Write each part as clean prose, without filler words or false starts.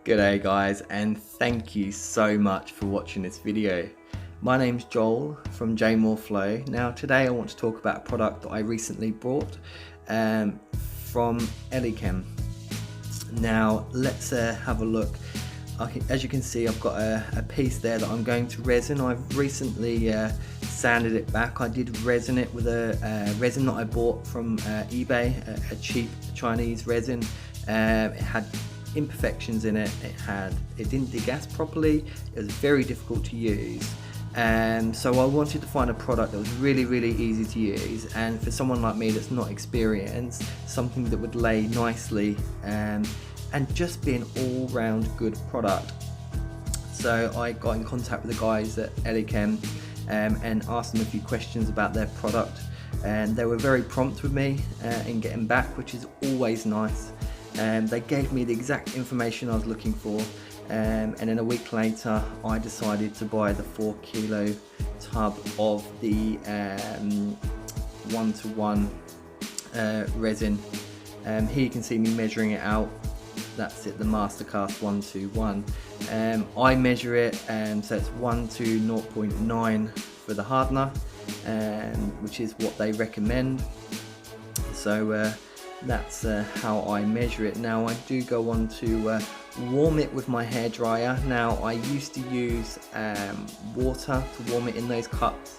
G'day guys, and thank you so much for watching this video. My name's Joel from JMoreFlow. Now today I want to talk about a product that I recently bought from Elichem. Now let's have a look. As you can see, I've got a piece there that I'm going to resin. I've recently sanded it back. I did resin it with a resin that I bought from eBay, a cheap Chinese resin. It had imperfections in it. It didn't degas properly. It was very difficult to use, so I wanted to find a product that was really easy to use, and for someone like me that's not experienced, something that would lay nicely and just be an all-round good product. So I got in contact with the guys at Elichem and asked them a few questions about their product, and they were very prompt with me in getting back, which is always nice. They gave me the exact information I was looking for, and then a week later I decided to buy the 4 kilo tub of the 1:1 resin. Here you can see me measuring it out. That's it, the Mastercast 1:1. I measure it, so it's 1 to 0.9 for the hardener, which is what they recommend. So that's how I measure it. Now I do go on to warm it with my hairdryer. Now I used to use water to warm it in those cups,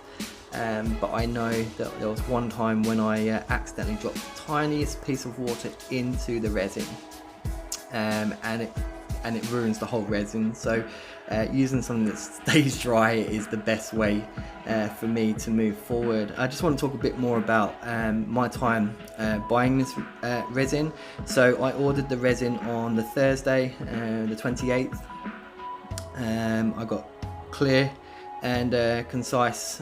but I know that there was one time when I accidentally dropped the tiniest piece of water into the resin, and it ruins the whole resin. So using something that stays dry is the best way for me to move forward. I just want to talk a bit more about my time buying this resin. So I ordered the resin on the Thursday, the 28th. I got clear and concise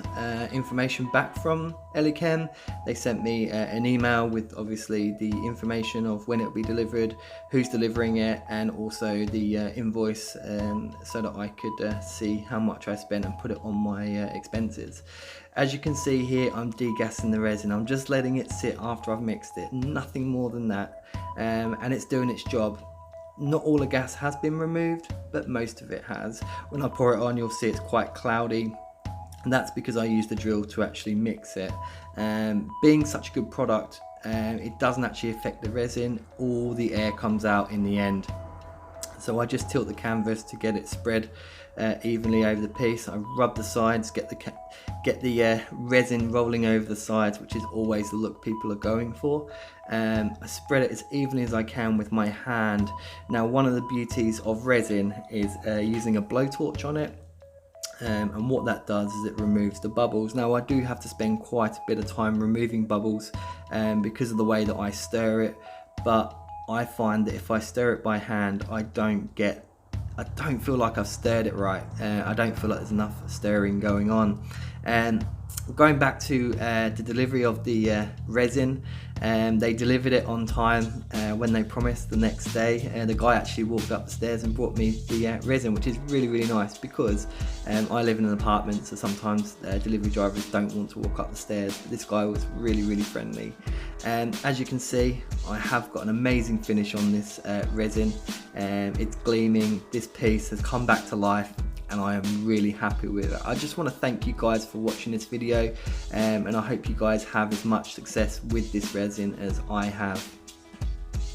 information back from Elichem. They sent me an email with obviously the information of when it will be delivered, who's delivering it, and also the invoice, so that I could see how much I spent and put it on my expenses. As you can see here, I'm degassing the resin. I'm just letting it sit after I've mixed it, nothing more than that, and it's doing its job. Not all the gas has been removed, but most of it has. When I pour it on, you'll see it's quite cloudy, and that's because I used the drill to actually mix it. Being such a good product, it doesn't actually affect the resin. All the air comes out in the end. So I just tilt the canvas to get it spread evenly over the piece. I rub the sides, get the resin rolling over the sides, which is always the look people are going for. I spread it as evenly as I can with my hand. Now one of the beauties of resin is using a blowtorch on it, and what that does is it removes the bubbles. Now I do have to spend quite a bit of time removing bubbles because of the way that I stir it, but I find that if I stir it by hand, I don't feel like I've stirred it right. I don't feel like there's enough stirring going on. And going back to the delivery of the resin, they delivered it on time when they promised, the next day. The guy actually walked up the stairs and brought me the resin, which is really nice, because I live in an apartment, so sometimes delivery drivers don't want to walk up the stairs, but this guy was really friendly. And as you can see, I have got an amazing finish on this resin. It's gleaming. This piece has come back to life, and I am really happy with it. I just want to thank you guys for watching this video, and I hope you guys have as much success with this resin as I have.